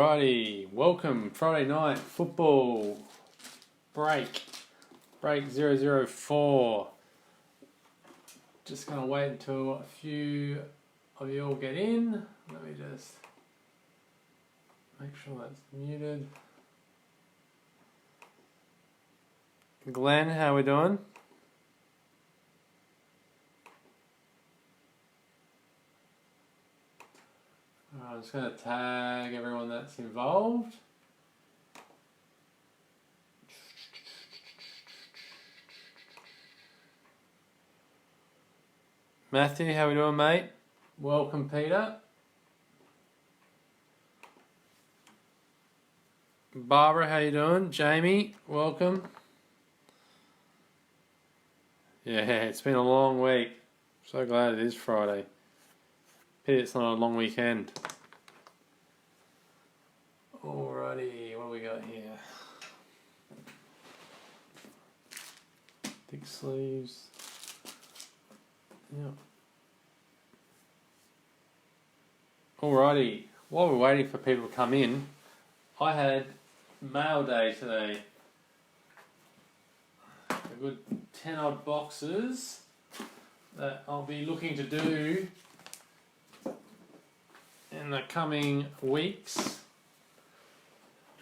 Alrighty, welcome Friday night football break 004. Just gonna wait until a few of you all get in. Let me just make sure that's muted. Glenn, how we doing? I'm just going to tag everyone that's involved. Matthew, how we doing, mate? Welcome, Peter. Barbara, how you doing? Jamie, welcome. Yeah, it's been a long week. So glad it is Friday. Pity it's not a long weekend. Alrighty, what do we got here? Thick sleeves. Yep. Alrighty, while we're waiting for people to come in, I had mail day today. A good 10 odd boxes that I'll be looking to do in the coming weeks.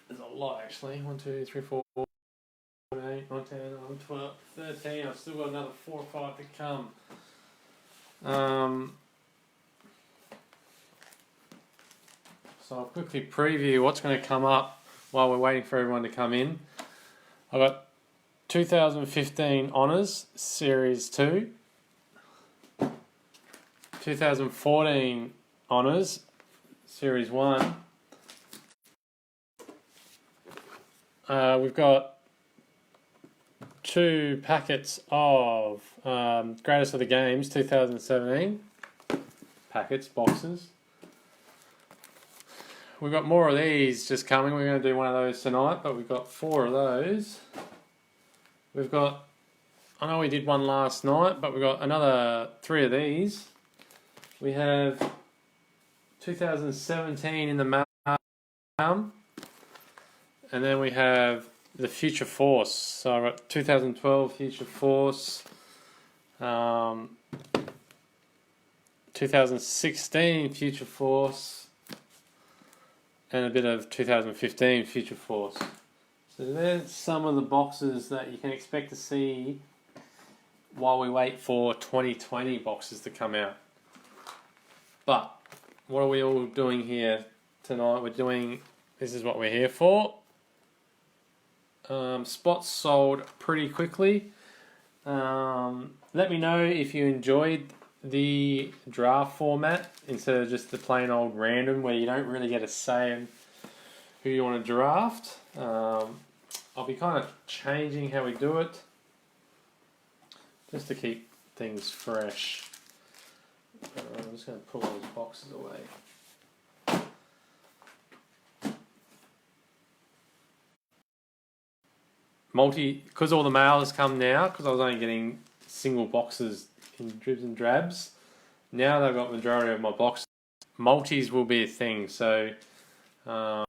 There's a lot actually. 1, 2, 3, 4, 8, 9, 10, 11, 12, 13. I've still got another 4 or 5 to come. So I'll quickly preview what's going to come up while we're waiting for everyone to come in. I've got 2015 Honours Series 2, 2014 Honours Series 1. We've got 2 packets of Greatest of the Games 2017 packets, boxes. We've got more of these just coming. We're going to do one of those tonight, but we've got 4 of those. We've got, I know we did one last night, but we've got another 3 of these. We have 2017 in the mail. And then we have the Future Force. So I've got 2012 Future Force, 2016 Future Force, and a bit of 2015 Future Force. So there's some of the boxes that you can expect to see while we wait for 2020 boxes to come out. But what are we all doing here tonight? This is what we're here for. Spots sold pretty quickly. Let me know if you enjoyed the draft format instead of just the plain old random where you don't really get a say in who you want to draft. I'll be kind of changing how we do it just to keep things fresh. I'm just going to pull those boxes away. Because all the mail has come now, because I was only getting single boxes in dribs and drabs. Now they've got the majority of my boxes. Multis will be a thing. So, but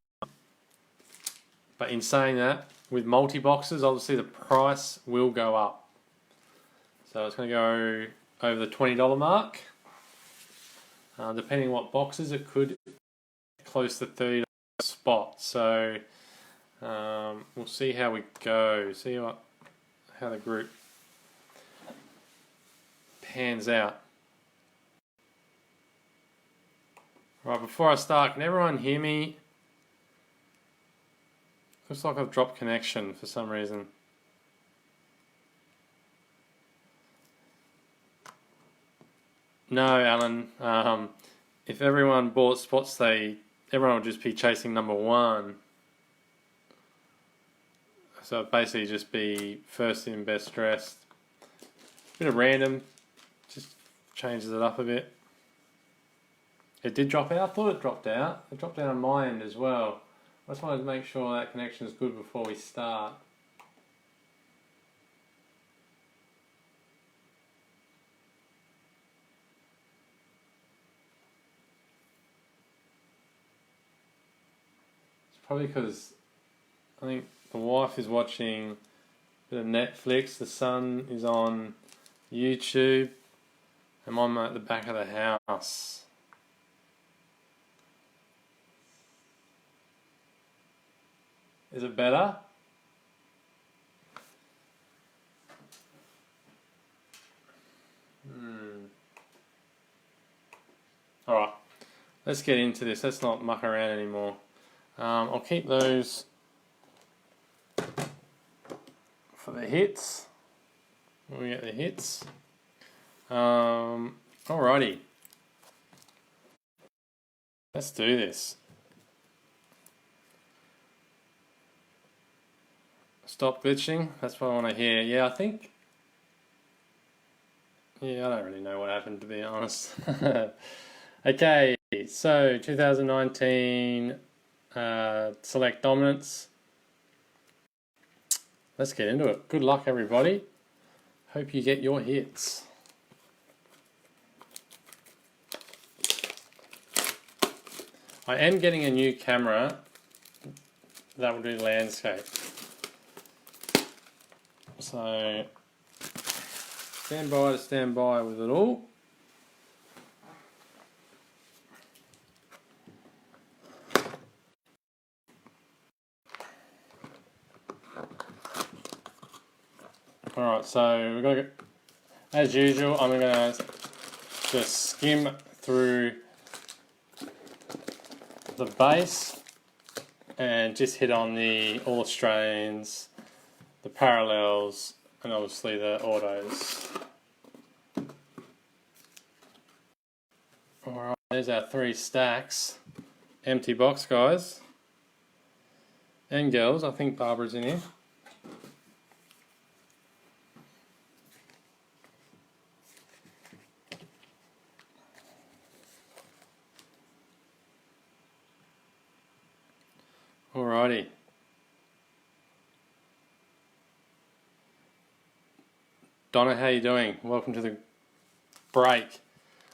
in saying that, with multi boxes, obviously the price will go up. So it's going to go over the $20 mark. Depending on what boxes, it could close to $30 spot. So. We'll see how we go, how the group pans out. Right, before I start, can everyone hear me? Looks like I've dropped connection for some reason. No, Alan. If everyone bought spots, everyone would just be chasing number 1. So it'd basically just be first in, best dressed. Bit of random, just changes it up a bit. It did drop out. I thought it dropped out. It dropped out on my end as well. I just wanted to make sure that connection is good before we start. probably because I think the wife is watching a bit of Netflix, the son is on YouTube, and I'm at the back of the house. Is it better? Alright, let's get into this. Let's not muck around anymore. I'll keep those for the hits. When we get the hits. Alrighty. Let's do this. Stop glitching. That's what I want to hear. Yeah, I think... Yeah, I don't really know what happened, to be honest. Okay, so 2019 select dominance. Let's get into it. Good luck, everybody. Hope you get your hits. I am getting a new camera that will do landscape. So stand by with it all. Alright, so we're going to, as usual, I'm going to just skim through the base and just hit on the All Australians, the parallels, and obviously the autos. Alright, there's our 3 stacks. Empty box, guys. And girls, I think Barbara's in here. Alrighty. Donna, how you doing? Welcome to the break.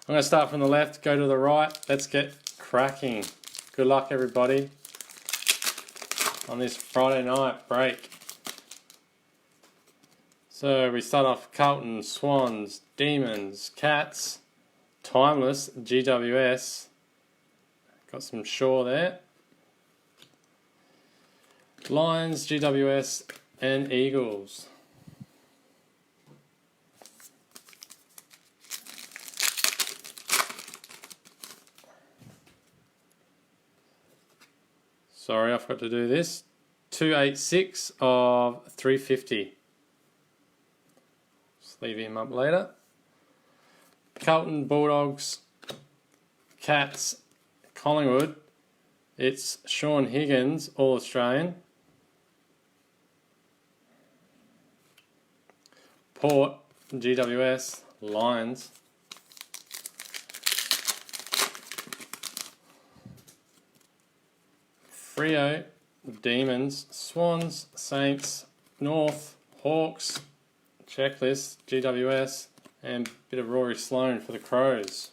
I'm going to start from the left, go to the right. Let's get cracking. Good luck, everybody, on this Friday night break. So we start off Carlton, Swans, Demons, Cats, Timeless, GWS. Got some Shaw there. Lions, GWS, and Eagles. Sorry, I forgot to do this. 286 of 350. Just leave him up later. Carlton, Bulldogs, Cats, Collingwood. It's Sean Higgins, All Australian. Port, GWS, Lions. Freo, Demons, Swans, Saints, North, Hawks, Checklist, GWS, and a bit of Rory Sloane for the Crows.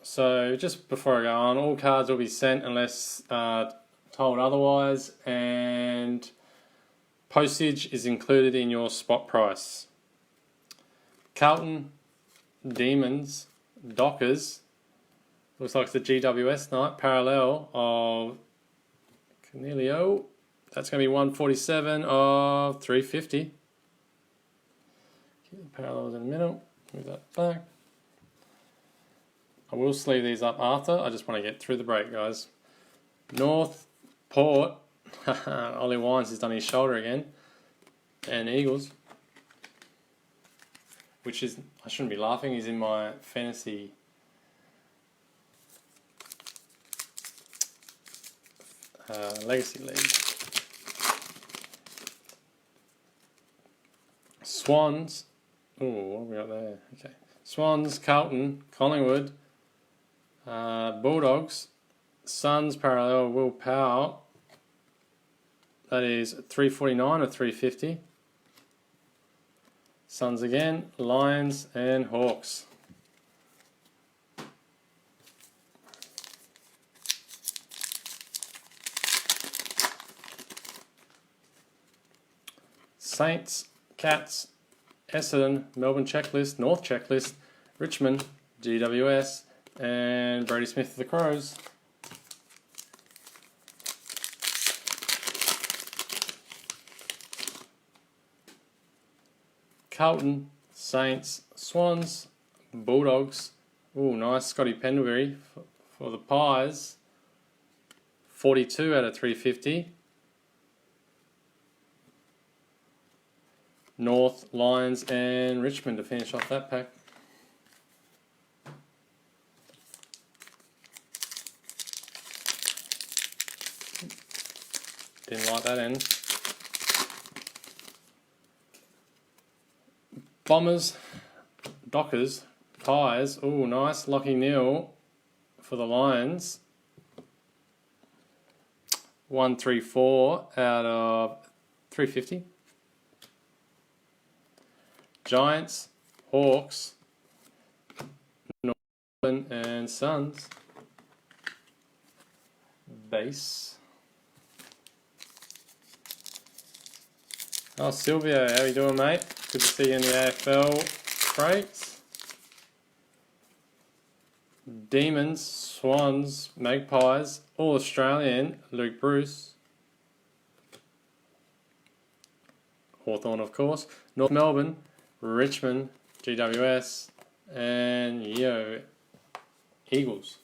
So just before I go on, all cards will be sent unless told otherwise, and postage is included in your spot price. Carlton, Demons, Dockers. Looks like it's the GWS night, parallel of Cornelio. That's going to be 147 of 350. Keep the parallels in the middle. Move that back. I will sleeve these up after. I just want to get through the break, guys. North, Port. Ollie Wines has done his shoulder again. And Eagles. Which is, I shouldn't be laughing, he's in my fantasy legacy league. Swans. Oh, what have we got there? Okay. Swans, Carlton, Collingwood, Bulldogs, Suns, parallel, Will Powell. That is 349 or 350. Suns again, Lions and Hawks. Saints, Cats, Essendon, Melbourne checklist, North checklist, Richmond, GWS, and Brody Smith for the Crows. Carlton, Saints, Swans, Bulldogs. Ooh, nice Scotty Pendlebury for the Pies. 42 out of 350. North, Lions, and Richmond to finish off that pack. Didn't like that end. Bombers, Dockers, Pies. Oh, nice. Lockie Neal for the Lions. 134 out of 350. Giants, Hawks, Northern, and Suns. Base. Oh, Silvio, how you doing, mate? Good to see you in the AFL crates. Demons, Swans, Magpies, All Australian, Luke Bruce. Hawthorn, of course. North Melbourne, Richmond, GWS, and Eagles.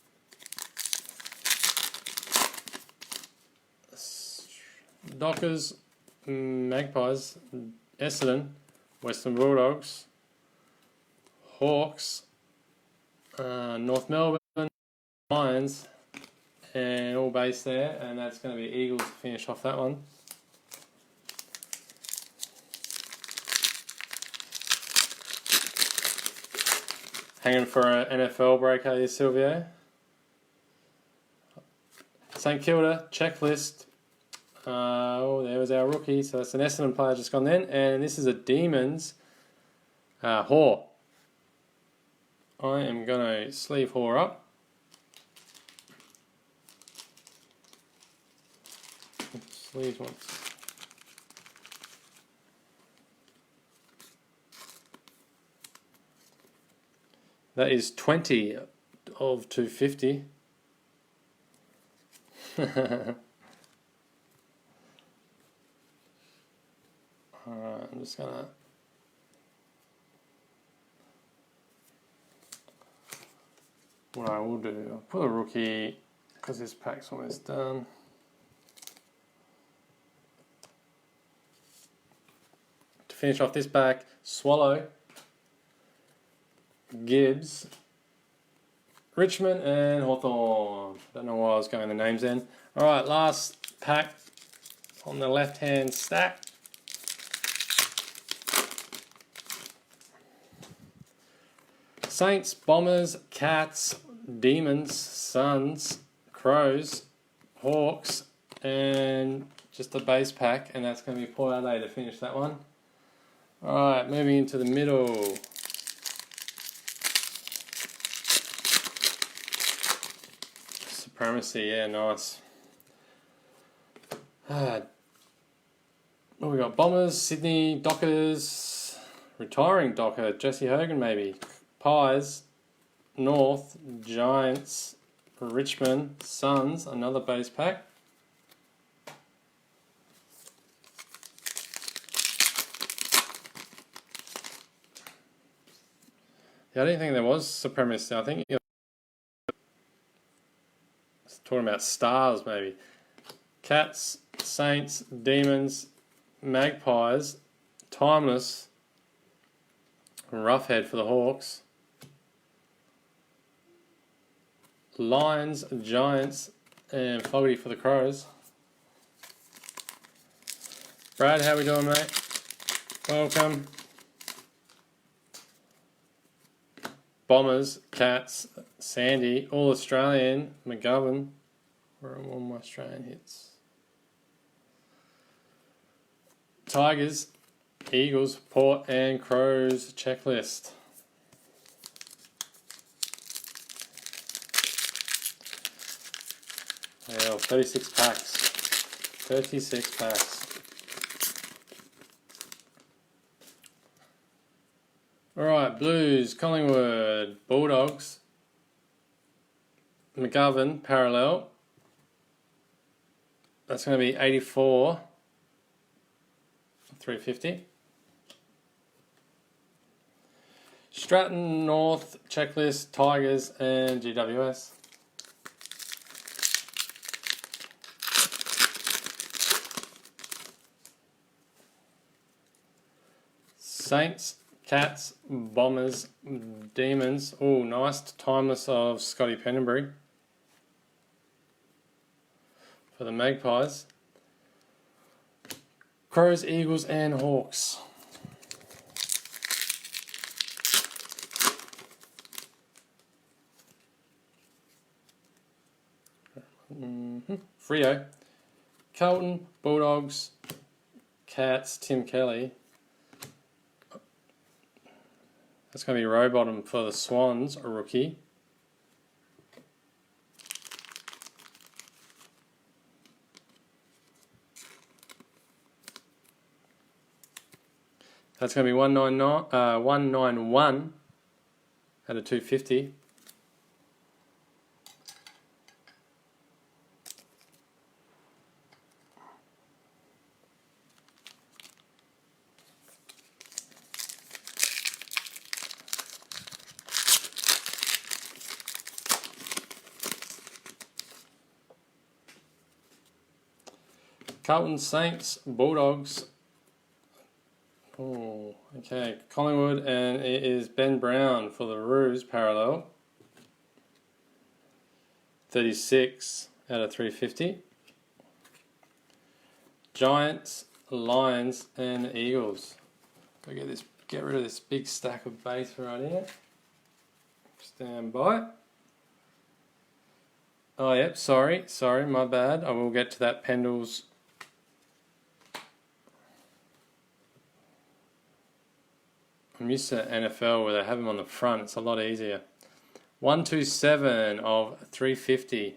Dockers, Magpies, Essendon, Western Bulldogs, Hawks, North Melbourne, Lions, and all base there, and that's going to be Eagles to finish off that one. Hanging for an NFL break, are you, Silvio? St Kilda, checklist. There was our rookie, so that's an Essendon player just gone then, and this is a Demons Haw. I am going to sleeve Haw up. Sleeves once. That is 20 of 250. Alright, I'm just gonna what I will do, I'll put a rookie because this pack's almost done. To finish off this pack, Swallow, Gibbs, Richmond, and Hawthorn. Don't know why I was going the names in. Alright, last pack on the left hand stack. Saints, Bombers, Cats, Demons, Suns, Crows, Hawks, and just a base pack, and that's going to be Port Adelaide to finish that one. Alright, moving into the middle. Supremacy, yeah, nice. What we got? Bombers, Sydney, Dockers, retiring Docker, Jesse Hogan maybe. Pies, North, Giants, Richmond, Suns, another base pack. Yeah, I didn't think there was supremacy. I think you're talking about stars maybe. Cats, Saints, Demons, Magpies, Timeless, Roughhead for the Hawks. Lions, Giants, and Fogarty for the Crows. Brad, how we doing, mate? Welcome. Bombers, Cats, Sandy, All Australian, McGovern. Where are all my Australian hits? Tigers, Eagles, Port, and Crows checklist. Yeah, 36 packs. 36 packs. Alright, Blues, Collingwood, Bulldogs, McGovern, parallel. That's going to be 84, 350. Stratton, North, Checklist, Tigers, and GWS. Saints, Cats, Bombers, Demons. Oh, nice timeless of Scotty Pendenbury for the Magpies. Crows, Eagles, and Hawks. Freo, Carlton, Bulldogs, Cats, Tim Kelly. That's going to be Rowbottom for the Swans, a rookie. That's going to be 191 out of 250. Carlton, Saints, Bulldogs. Oh, okay. Collingwood, and it is Ben Brown for the Roos, parallel. 36 out of 350. Giants, Lions, and Eagles. Go get rid of this big stack of base right here. Stand by. Oh, yep, sorry, my bad. I will get to that Pendles. I'm used to NFL where they have them on the front. It's a lot easier. 127 of 350.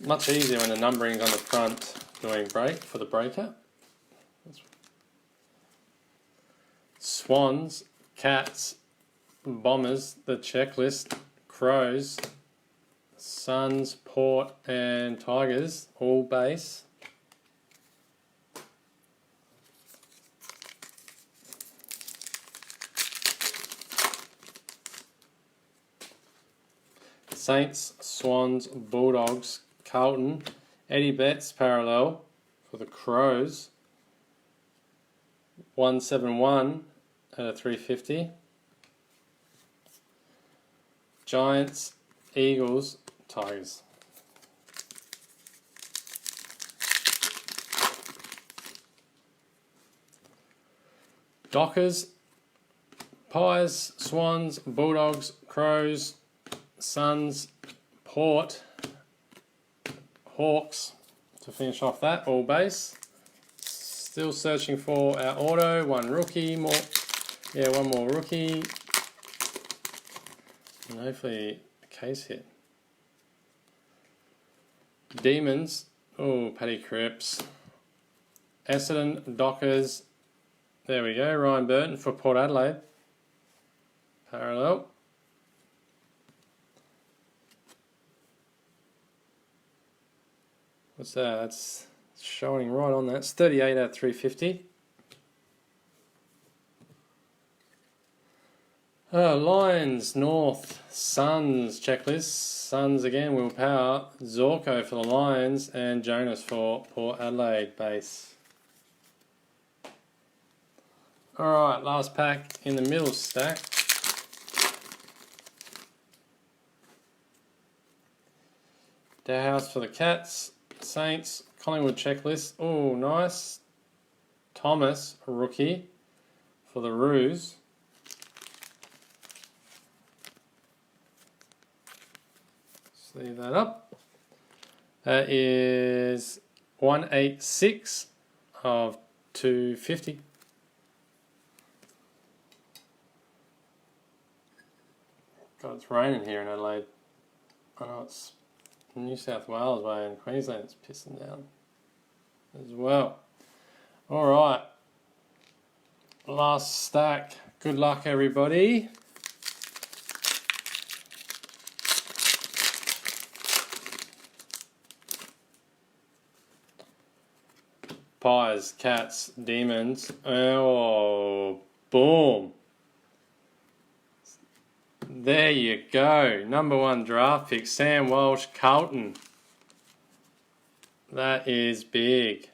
Much easier when the numbering's on the front doing break for the breaker. Swans, Cats, Bombers, the Checklist, Crows, Suns, Port, and Tigers, all base. Saints, Swans, Bulldogs, Carlton, Eddie Betts parallel for the Crows. 171 out of 350. Giants, Eagles, Tigers. Dockers, Pies, Swans, Bulldogs, Crows, Suns, Port, Hawks to finish off that, all base. Still searching for our auto, one rookie, one more rookie. And hopefully a case hit. Demons, oh, Paddy Cripps. Essendon, Dockers, there we go, Ryan Burton for Port Adelaide. Parallel. What's that? That's showing right on that. It's 38 out of 350. Lions, North, Suns, checklist. Suns again, Will Power. Zorko for the Lions and Jonas for Port Adelaide base. Alright, last pack in the middle stack. Dowhouse for the Cats. Saints, Collingwood checklist. Oh, nice. Thomas, a rookie for the Roos. Leave that up. That is 186 of 250. God, it's raining here in Adelaide. I know it's New South Wales way and Queensland, it's pissing down as well. All right. Last stack. Good luck, everybody. Pies, Cats, Demons. Oh, boom. There you go. Number 1 draft pick, Sam Walsh, Carlton. That is big.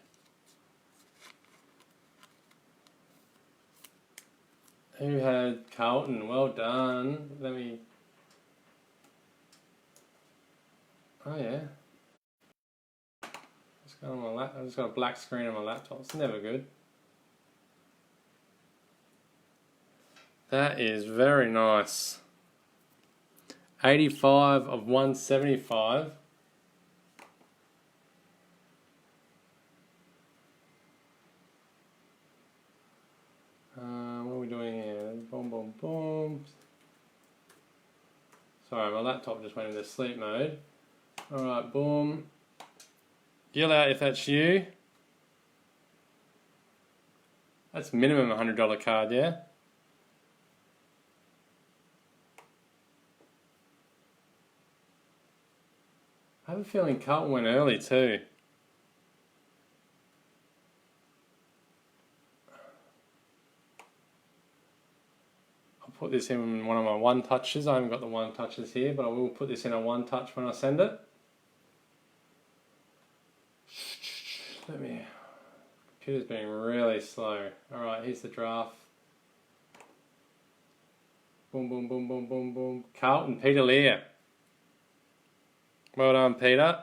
Who had Carlton? Well done. Let me... Oh, yeah. I just got a black screen on my laptop. It's never good. That is very nice. 85 of 175. What are we doing here? Boom, boom, boom. Sorry, my laptop just went into sleep mode. Alright, boom. Yell out if that's you. That's minimum $100 card, yeah? I have a feeling Carlton went early too. I'll put this in one of my one touches. I haven't got the one touches here, but I will put this in a one touch when I send it. Computer's being really slow. Alright, here's the draft. Boom, boom, boom, boom, boom, boom. Carlton, Peter Lear. Well done, Peter.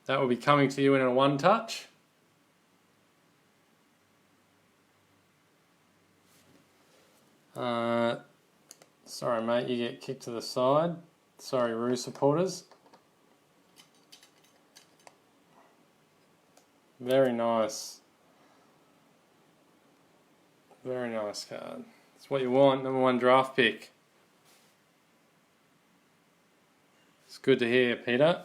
That will be coming to you in a one touch. Sorry, mate, you get kicked to the side. Sorry, Roo supporters. Very nice. Very nice card. It's what you want, number 1 draft pick. It's good to hear, Peter.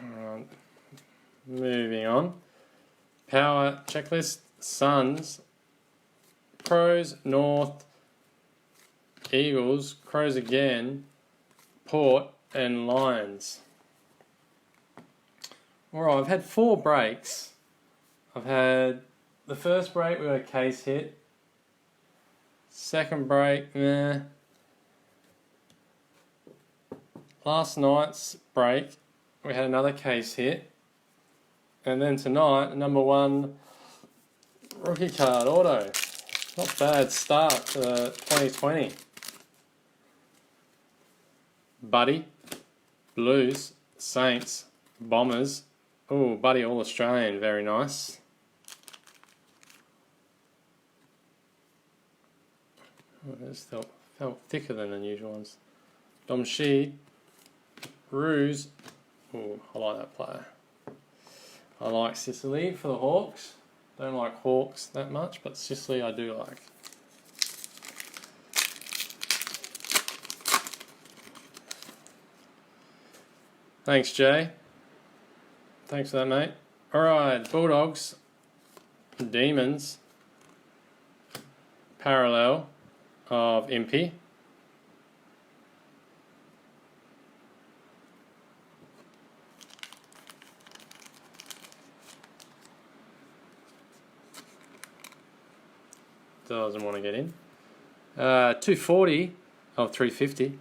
Alright, moving on. Power checklist, Suns, Crows, North, Eagles, Crows again, Port, and Lions. Alright, I've had 4 breaks. I've had the first break, we got a case hit. Second break, nah. Last night's break, we had another case hit. And then tonight, number 1 rookie card, auto. Not bad start to 2020. Buddy, Blues, Saints, Bombers. Oh, Buddy All-Australian, very nice. Oh, this felt thicker than the usual ones. Dom Sheed, Ruse. Oh, I like that player. I like Sicily for the Hawks. Don't like Hawks that much, but Sicily I do like. Thanks, Jay. Thanks for that, mate. Alright, Bulldogs, Demons, parallel of Impy. Doesn't want to get in. 240 of 350.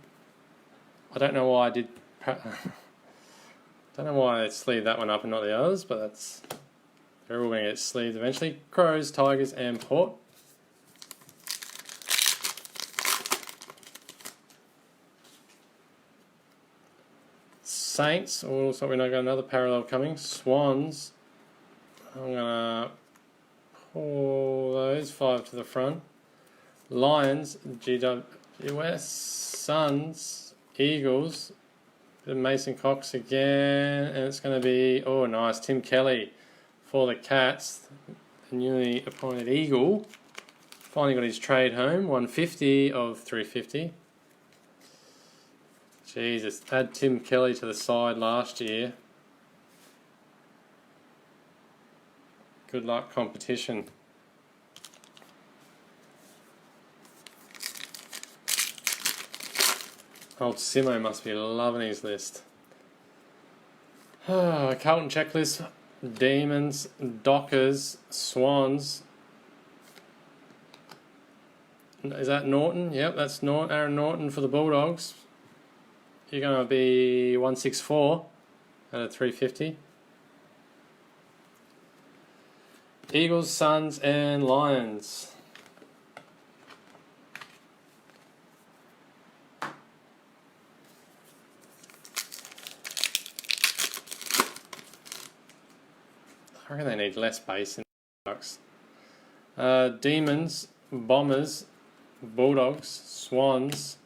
I don't know why I did... don't know why I sleeved that one up and not the others, but that's... They're all going to get sleeved eventually. Crows, Tigers and Port. Saints, oh, looks like we're not got another parallel coming. Swans, I'm going to pull those 5 to the front. Lions, GWS, Suns, Eagles, Mason Cox again, and it's going to be, oh nice, Tim Kelly for the Cats, the newly appointed Eagle. Finally got his trade home, 150 of 350. Jesus, had Tim Kelly to the side last year. Good luck competition. Old Simo must be loving his list. Carlton checklist. Demons, Dockers, Swans. Is that Norton? Yep, that's Aaron Norton for the Bulldogs. You're going to be 164 out of 350. Eagles, Suns, and Lions. I reckon they need less base in the Bucks. Demons, Bombers, Bulldogs, Swans,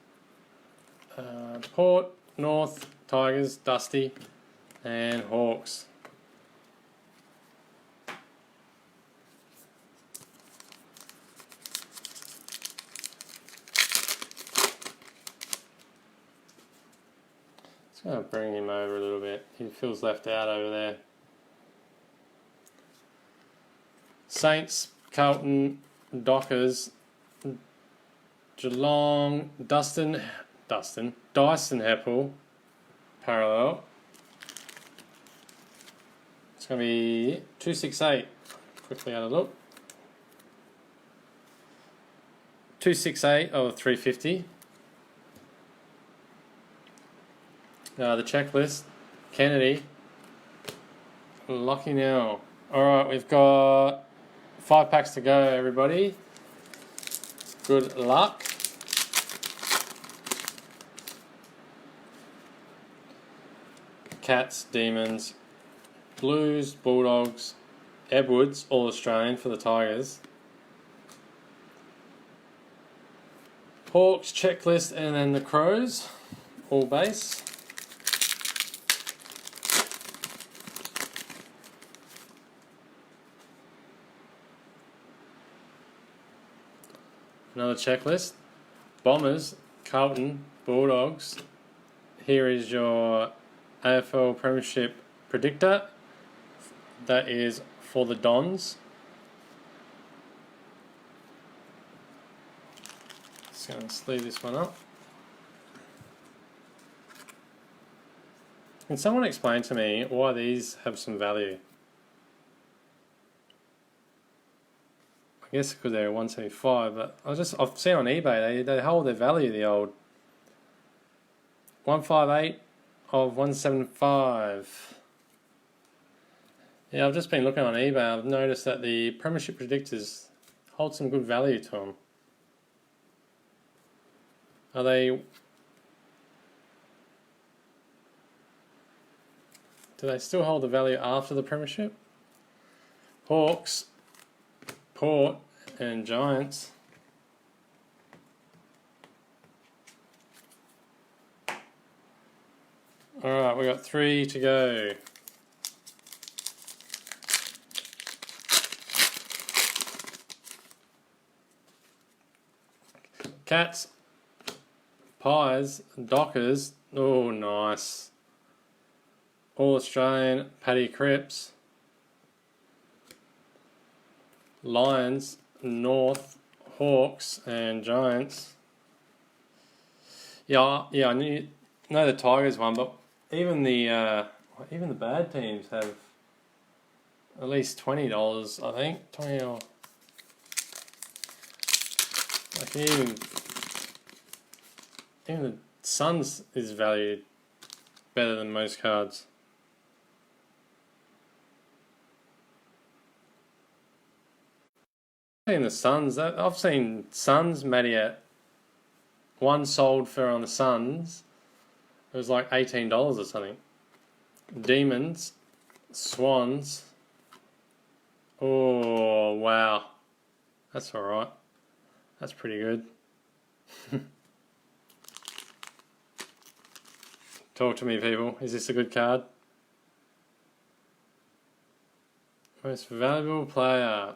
Port, North, Tigers, Dusty, and Hawks. Just going to bring him over a little bit. He feels left out over there. Saints, Carlton, Dockers, Geelong, Dyson Heppel, parallel. It's going to be 268. Quickly have a look. 268 of 350. The checklist. Kennedy. Lucky now. Alright, we've got 5 packs to go, everybody. Good luck. Cats, Demons, Blues, Bulldogs, Edwards, all Australian for the Tigers. Hawks, checklist, and then the Crows, all base. Another checklist. Bombers, Carlton, Bulldogs. Here is your AFL Premiership predictor. That is for the Dons. Just going to sleeve this one up. Can someone explain to me why these have some value? I guess because they're 175, but I've seen on eBay they hold their value, the old 158 of 175. Yeah, I've just been looking on eBay. I've noticed that the Premiership predictors hold some good value to them. Are they? Do they still hold the value after the Premiership? Hawks, Port, and Giants. Alright, we got 3 to go. Cats, Pies, Dockers. Oh, nice. All Australian, Paddy Cripps. Lions, North, Hawks, and Giants. Yeah, I know the Tigers one, but even the bad teams have at least $20. I think 20 or like even the Suns is valued better than most cards. The Suns, I've seen Suns, Matty, at one sold for on the Suns. It was like $18 or something. Demons, Swans. Oh, wow. That's alright. That's pretty good. Talk to me, people. Is this a good card? Most valuable player,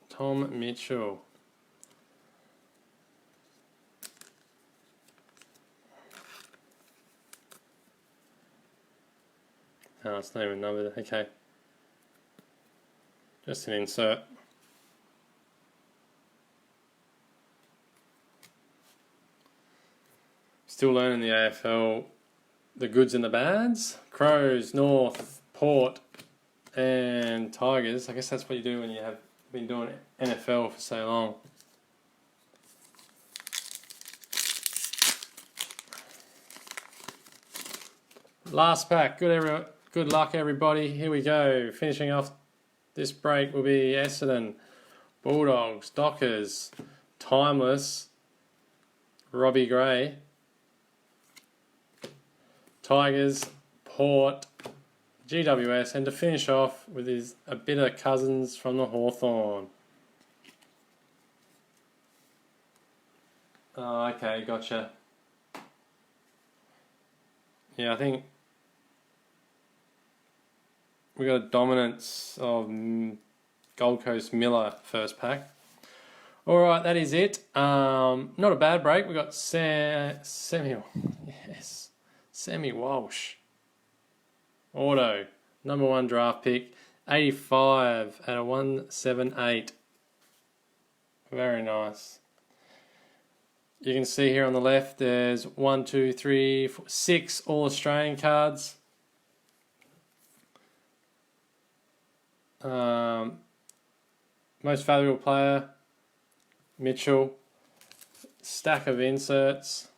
Tom Mitchell. Oh, it's not even numbered. Okay. Just an insert. Still learning the AFL, the goods and the bads. Crows, North, Port, and Tigers. I guess that's what you do when you have been doing NFL for so long. Last pack. Good luck, everybody. Here we go. Finishing off this break will be Essendon, Bulldogs, Dockers, Timeless, Robbie Gray, Tigers, Port, GWS, and to finish off with a bit of Cousins from the Hawthorn. Oh, okay, gotcha. Yeah, I think we got a dominance of Gold Coast Miller first pack. Alright, that is it. Not a bad break. We got Sammy Walsh. Auto. Number 1 draft pick. 85 out of 178. Very nice. You can see here on the left there's 1, 2, 3, 4, 6 All-Australian cards. Most valuable player, Mitchell. Stack of inserts.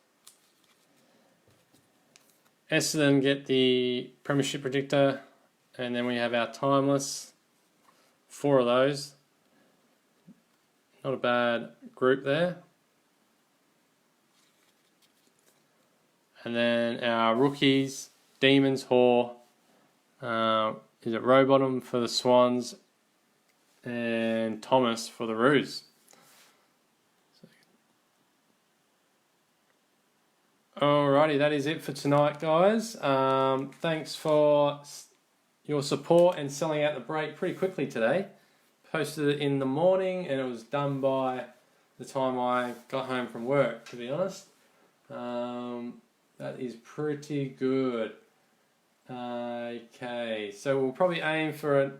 Essendon get the Premiership Predictor, and then we have our Timeless. 4 of those. Not a bad group there. And then our rookies, Demons, Haw. Is it Rowbottom for the Swans and Thomas for the Roos. Alrighty, that is it for tonight, guys. Thanks for your support and selling out the break pretty quickly today. Posted it in the morning and it was done by the time I got home from work, to be honest. That is pretty good. Okay, so we'll probably aim for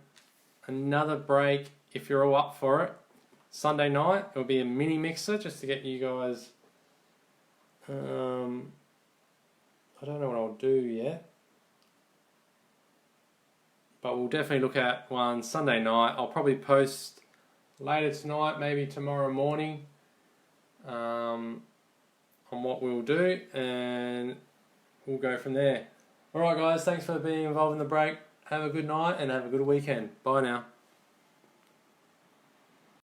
another break if you're all up for it. Sunday night, it'll be a mini mixer just to get you guys. I don't know what I'll do yet, but we'll definitely look at one Sunday night. I'll probably post later tonight, maybe tomorrow morning, on what we'll do, and we'll go from there. Alright guys, thanks for being involved in the break. Have a good night and have a good weekend. Bye now.